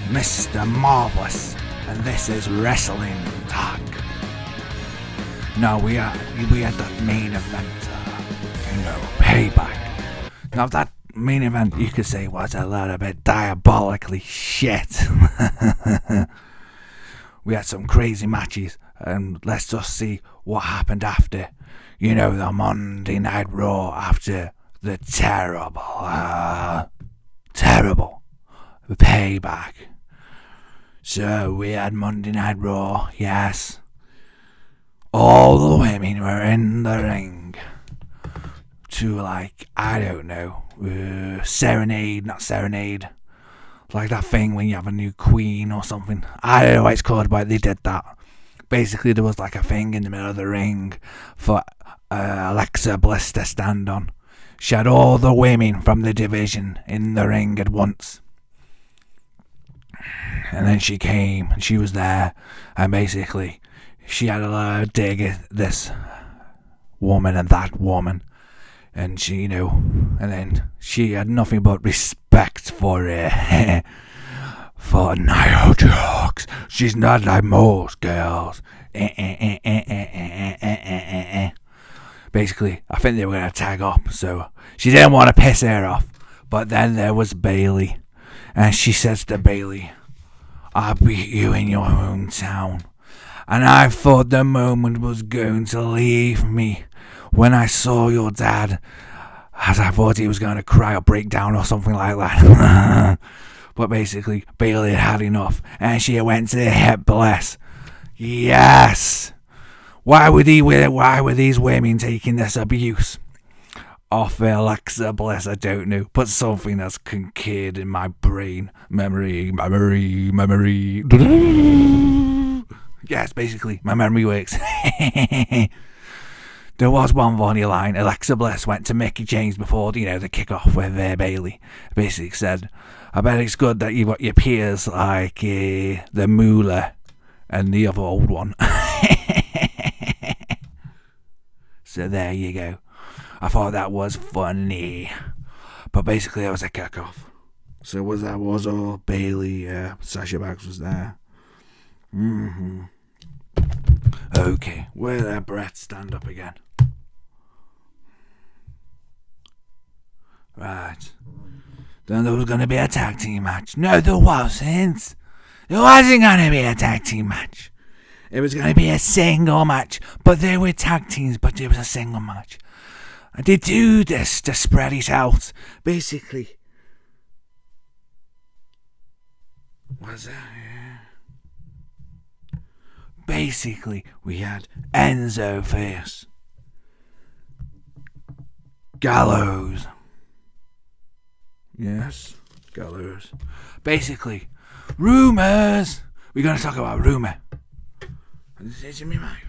Mr. Marvelous, and this is Wrestling Talk. Now we had that main event, Payback. Now that main event, you could say, was a little bit diabolically shit. We had some crazy matches, and let's just see what happened after, the Monday Night Raw, after the terrible Payback. So we had Monday Night Raw, yes. All the women were in the ring to, serenade, not serenade. Like that thing when you have a new queen or something. I don't know what it's called, but they did that. Basically, there was like a thing in the middle of the ring for Alexa Bliss to stand on. She had all the women from the division in the ring at once. And then she came, and she was there, and basically, she had a lot of dig at this woman and that woman. And she, and then she had nothing but respect for for Nia Jax. She's not like most girls. Basically, I think they were going to tag up, so she didn't want to piss her off. But then there was Bayley, and she says to Bayley, "I beat you in your hometown." And I thought the moment was going to leave me when I saw your dad, as I thought he was going to cry or break down or something like that. But basically, Bayley had enough, and she went to hit Bliss. Yes! Why were these women taking this abuse off Alexa Bliss? I don't know, but something that's concurred in my brain. Memory. Yes, basically, my memory works. There was one funny line. Alexa Bliss went to Mickey James before, the kick-off with Bayley. Basically said, "I bet it's good that you've got your peers like the Moolah and the other old one." So there you go. I thought that was funny. But basically, it was a kick-off. So that was all Bayley, Sasha Banks was there. Okay, where did Brett stand up again? Right. Then there was going to be a tag team match. No, there wasn't. There wasn't going to be a tag team match. It was going to be a single match. But there were tag teams, but it was a single match. And they do this to spread it out. Basically. What's that? Basically, we had Enzo first. Gallows. Yes, Gallows. Basically, rumours. We're going to talk about rumour. It's in my mind.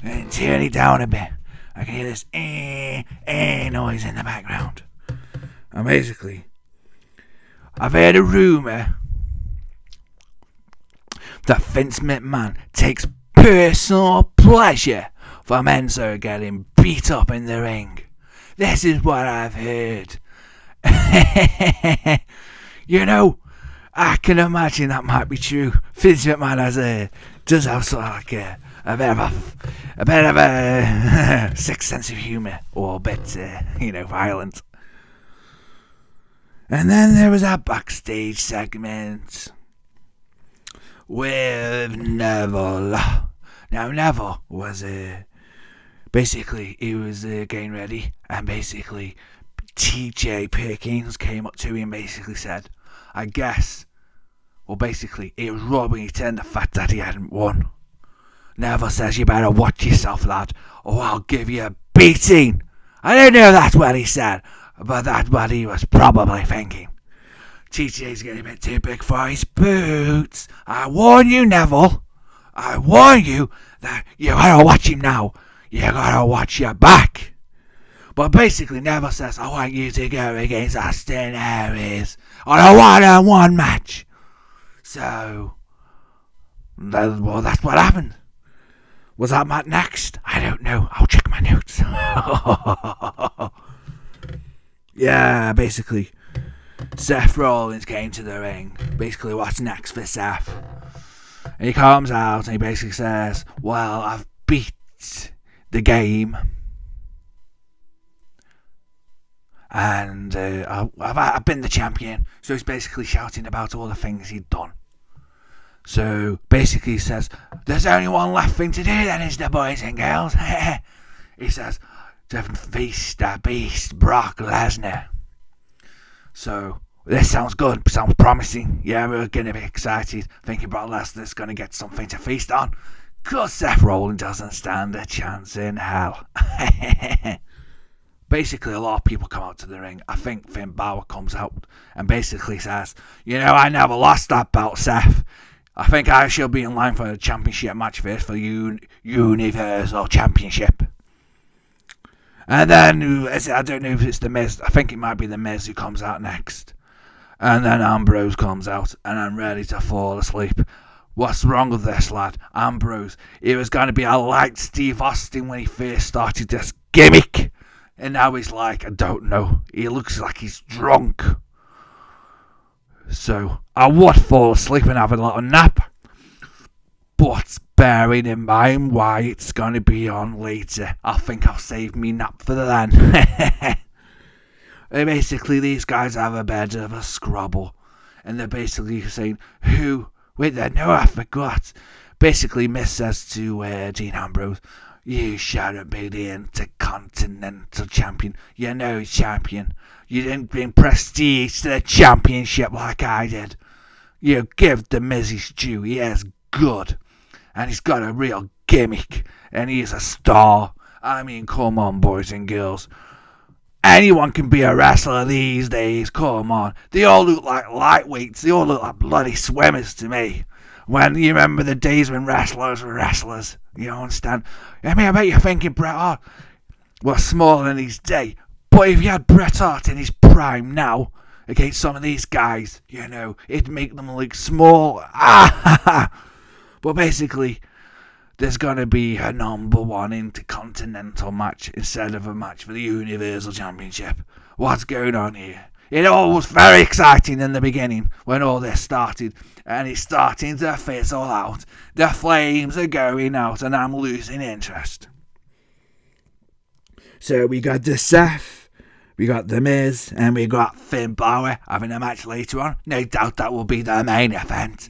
And turn it down a bit. I can hear this noise in the background. And basically, I've heard a rumour that Vince McMahon takes personal pleasure from Enzo getting beat up in the ring. This is what I've heard. I can imagine that might be true. Vince McMahon does have sort of like a bit of a sick sense of humour, or a bit, violent. And then there was a backstage segment with Neville. Now Neville was basically he was getting ready, and basically TJ Perkins came up to him and basically said, he was rubbing it in the fact that he hadn't won. Neville says, "You better watch yourself, lad, or I'll give you a beating." I don't know if that's what he said, but that's what he was probably thinking. TJ's getting a bit too big for his boots. I warn you, Neville. I warn you that you gotta watch him now. You gotta watch your back. But basically, Neville says, "I want you to go against Austin Aries on a one-on-one match." So, that's what happened. Was that Matt next? I don't know. I'll check my notes. yeah, basically, Seth Rollins came to the ring. Basically, what's next for Seth? And he comes out and he basically says, well, I've beat the game. And I've been the champion. So he's basically shouting about all the things he'd done. So basically he says, there's only one left thing to do then, is the boys and girls. He says, to face the beast, Brock Lesnar. So this sounds good, sounds promising. Yeah, we're going to be excited, thinking Brock Lesnar's going to get something to feast on. Because Seth Rollins doesn't stand a chance in hell. Basically, a lot of people come out to the ring. I think Finn Balor comes out and basically says, you know, I never lost that belt, Seth. I think I should be in line for a championship match first, for the Universal Championship. And then, I don't know if it's The Miz. I think it might be The Miz who comes out next. And then Ambrose comes out, and I'm ready to fall asleep. What's wrong with this lad? Ambrose. He was going to be a light Steve Austin when he first started this gimmick. And now he's like, I don't know. He looks like he's drunk. So, I would fall asleep and have a little nap. But bearing in mind why it's going to be on later, I think I'll save me nap for then. And basically, these guys have a bit of a scrabble. And they're basically saying, who? Wait there, no, I forgot. Basically, Miz says to Dean Ambrose, you shouldn't be the Intercontinental Champion. You're no champion. You didn't bring prestige to the championship like I did. You give the Miz his due. He is good. And he's got a real gimmick. And he is a star. I mean, come on, boys and girls. Anyone can be a wrestler these days. Come on. They all look like lightweights. They all look like bloody swimmers to me. When you remember the days when wrestlers were wrestlers. You understand? I mean, I bet you're thinking Bret Hart was smaller in his day. But if you had Bret Hart in his prime now, against some of these guys, you know, it'd make them look small. But basically, there's going to be a #1 Intercontinental match instead of a match for the Universal Championship. What's going on here? It all was very exciting in the beginning when all this started, and it's starting to fizzle out. The flames are going out, and I'm losing interest. So we got the Seth, we got the Miz, and we got Finn Balor having a match later on. No doubt that will be the main event.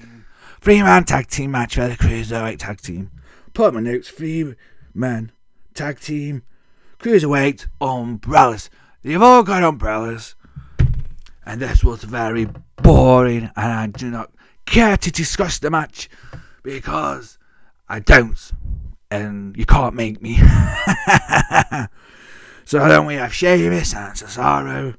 3-man tag team match for the Cruiserweight tag team. Put my notes, 3-man tag team, Cruiserweight, umbrellas. They've all got umbrellas. And this was very boring, and I do not care to discuss the match because I don't, and you can't make me. So then we have Sheamus and Cesaro,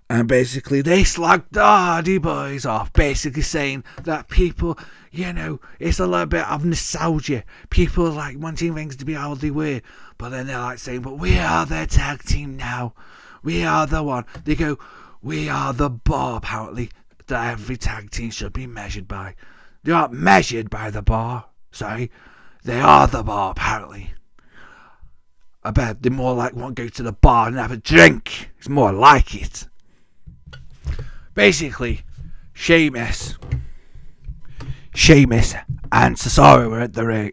and basically they slagged the Hardy Boys off, basically saying that people, you know, it's a little bit of nostalgia. People like wanting things to be how they were, but then they're like saying, but we are the tag team now. We are the one. They go, we are the bar, apparently, that every tag team should be measured by. They aren't measured by the bar, sorry. They are the bar, apparently. I bet they're more like want to go to the bar and have a drink. It's more like it. Basically, Sheamus and Cesaro were at the ring.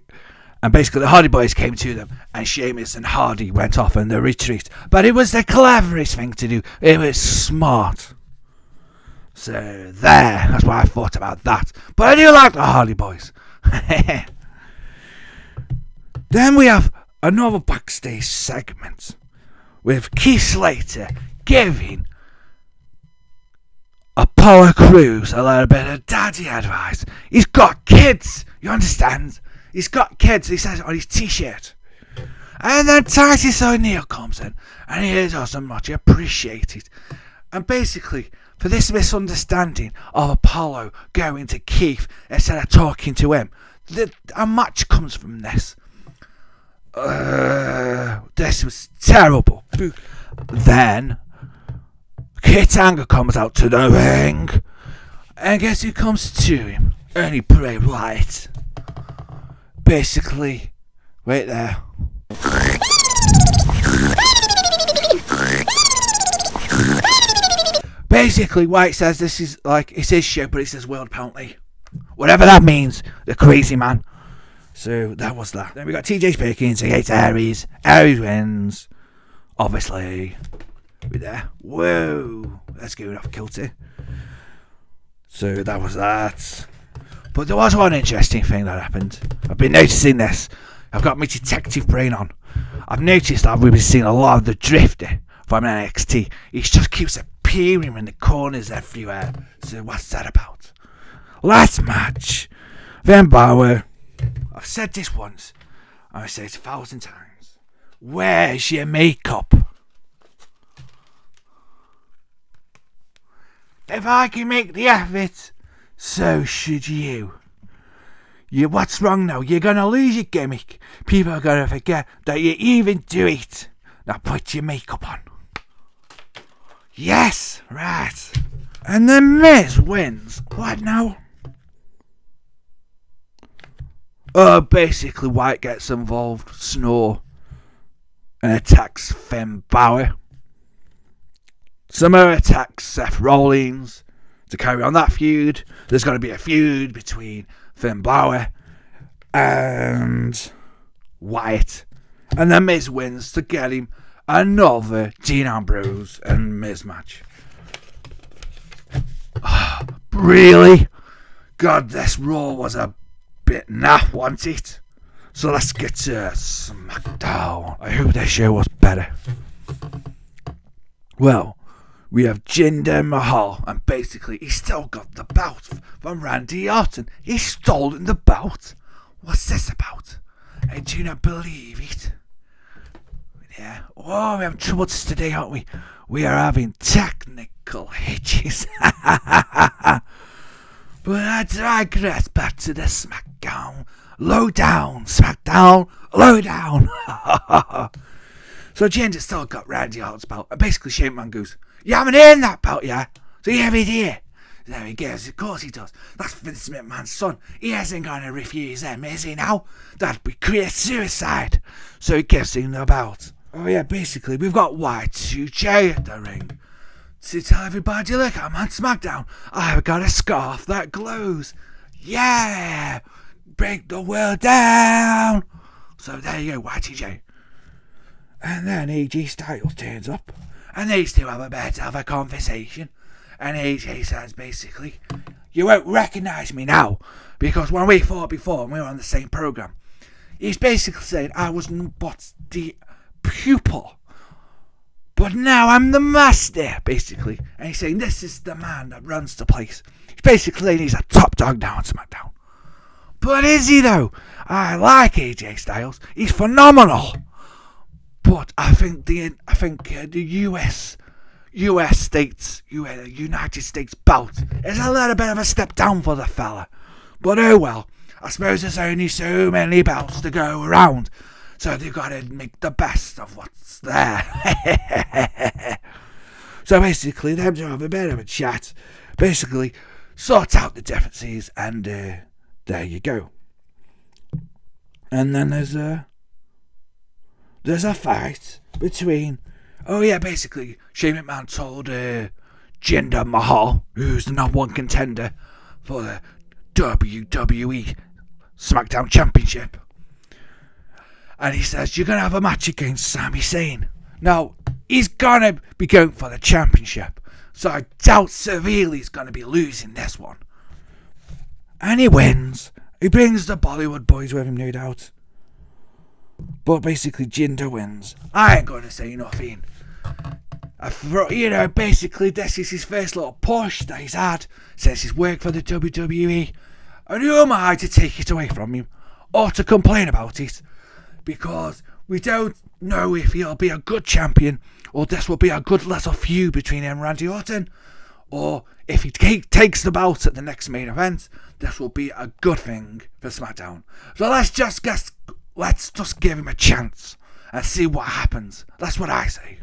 And basically the Hardy Boys came to them, and Sheamus and Hardy went off in the retreat. But it was the cleverest thing to do. It was smart. So there, that's what I thought about that. But I do like the Hardy Boys. Then we have another backstage segment with Keith Slater giving Apollo Crews a little bit of daddy advice. He's got kids, you understand? He's got kids, he says it on his t-shirt. And then Titus O'Neil comes in, and he doesn't much appreciate it. And basically, for this misunderstanding of Apollo going to Keith instead of talking to him, a match comes from this. This was terrible. Then Kurt Angle comes out to the ring, and guess who comes to him? Only Bray Wyatt. Basically, wait there. basically, Wyatt says this is like, it's his show, but it's his world apparently. Whatever that means, the crazy man. So that was that. Then we got TJ Perkins against Aries. Aries wins. Obviously. We're there. Whoa. Let's go off kilter. So that was that. But there was one interesting thing that happened. I've been noticing this. I've got my detective brain on. I've noticed that we've been seeing a lot of the Drifter from NXT. He just keeps appearing in the corners everywhere. So what's that about? Last match, Finn Balor. I've said this once. I've said it 1,000 times. Where's your makeup? If I can make the effort, so should you. What's wrong now? You're going to lose your gimmick. People are going to forget that you even do it. Now put your makeup on. Yes, right. And the Miz wins. What now? Basically Wyatt gets involved, snore, and attacks Finn Balor. Samoa attacks Seth Rollins to carry on that feud. There's going to be a feud between Finn Balor and Wyatt. And then Miz wins to get him another Dean Ambrose and Miz match. Really? God, this Raw was a bit naff, wasn't it? So let's get to Smackdown. I hope this show was better. Well, we have Jinder Mahal, and basically he's still got the belt from Randy Orton. He's stolen the belt. What's this about? I do not believe it. Yeah. Oh, we're having trouble today, aren't we? We are having technical hitches. But I digress. Back to the Smackdown. Low down. Smackdown. Low down. So Jinder's still got Randy Orton's belt. And basically Shane McMahon goes, you haven't earned that belt yet. So you have it here. There he goes. Of course he does. That's Vince McMahon's son. He isn't going to refuse them, is he now? That'd be career suicide. So he gives him the belt. Oh yeah, basically we've got Y2J at the ring to tell everybody, look, I'm on Smackdown. I've got a scarf that glows. Yeah! Break the world down. So there you go, Y2J. And then AJ Styles turns up. And these two have a bit of a conversation. And AJ says basically, you won't recognise me now. Because when we fought before and we were on the same programme, he's basically saying I was but the pupil. But now I'm the master, basically. And he's saying this is the man that runs the place. He's basically saying he's a top dog now on SmackDown. But is he though? I like AJ Styles. He's phenomenal. But I think the United States belt is a little bit of a step down for the fella. But oh well, I suppose there's only so many belts to go around, so they've got to make the best of what's there. So basically, them two have a bit of a chat, basically sort out the differences, and there you go. And then there's a fight between, basically Shane McMahon told Jinder Mahal, who's the #1 contender for the WWE SmackDown Championship, and he says you're going to have a match against Sami Zayn. Now, he's going to be going for the championship, so I doubt severely he's going to be losing this one. And he wins. He brings the Bollywood boys with him, no doubt. But basically Jinder wins. I ain't going to say nothing. Basically this is his first little push that he's had since he's worked for the WWE. And who am I to take it away from him or to complain about it? Because we don't know if he'll be a good champion, or this will be a good little feud between him and Randy Orton, or if he takes the belt at the next main event, this will be a good thing for SmackDown. So let's just give him a chance and see what happens. That's what I say.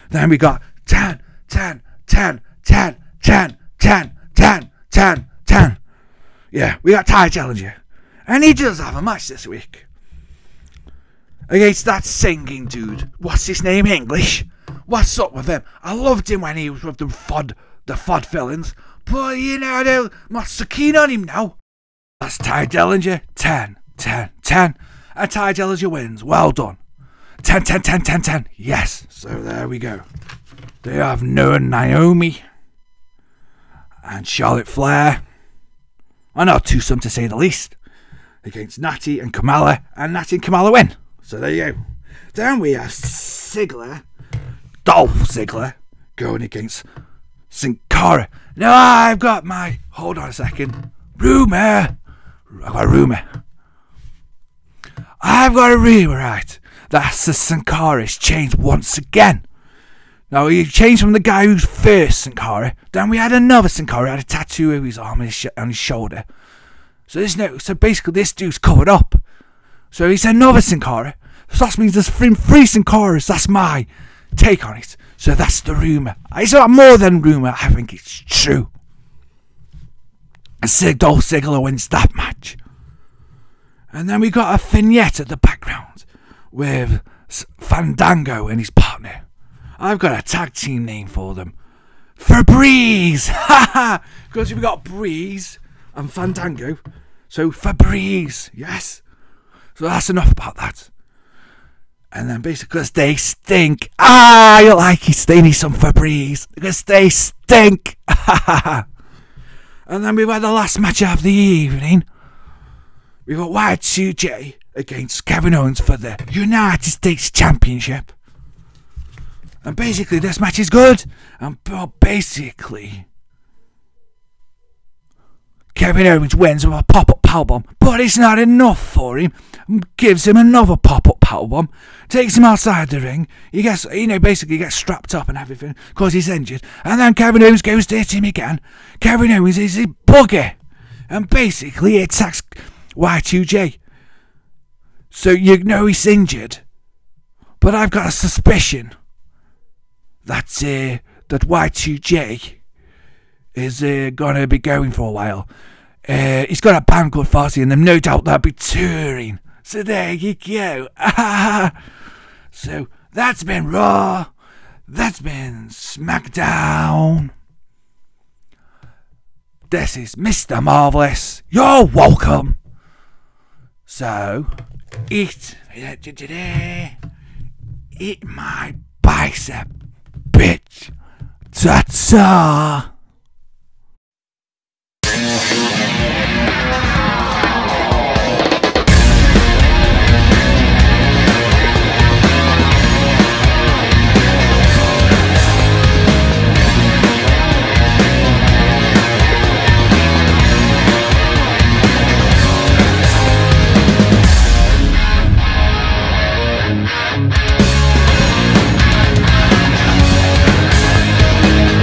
Then we got 10, 10, 10, 10, 10, 10, 10, 10, 10. Yeah, we got Ty Dillinger. And he does have a match this week against that singing dude. What's his name? English? What's up with him? I loved him when he was with the FOD villains, but you know, I'm not so keen on him now. That's Ty Dillinger. 10, 10, 10. And Ty Dillinger wins. Well done. 10, 10, 10, 10, 10. Yes. So there we go. They have Noah and Naomi. And Charlotte Flair. I know, twosome to say the least. Against Natty and Kamala. And Natty and Kamala win. So there you go. Then we have Dolph Ziggler, going against Sin Cara. Now I've got my... Hold on a second. Rumour. I've got a rumour. Right. That's the Sin Cara's changed once again. Now, he changed from the guy who's first Sin Cara. Then we had another Sin Cara, had a tattoo of his arm on his shoulder. So basically, this dude's covered up. So he's another Sin Cara. So that means there's three Sin Caras. That's my take on it. So that's the rumour. It's not more than rumour. I think it's true. And Dolph Ziggler wins that match. And then we got a vignette at the background with Fandango and his partner. I've got a tag team name for them. Febreze! Haha! Because we've got Breeze and Fandango. So Febreze, yes. So that's enough about that. And then basically, because they stink. You like it, they need some Febreze. Because they stink. And then we've had the last match of the evening. We've got Wyatt 2J against Kevin Owens for the United States Championship. And basically, this match is good. And basically, Kevin Owens wins with a pop-up powerbomb. But it's not enough for him. Gives him another pop-up powerbomb. Takes him outside the ring. He gets, basically gets strapped up and everything because he's injured. And then Kevin Owens goes to hit him again. Kevin Owens is a bugger. And basically, it attacks Y2J. So you know he's injured. But I've got a suspicion that Y2J is going to be going for a while. He's got a band called Farsi, and no doubt they'll be touring. So there you go. So that's been Raw. That's been Smackdown. This is Mr. Marvelous. You're welcome. So, eat my bicep, bitch. Ta-ta.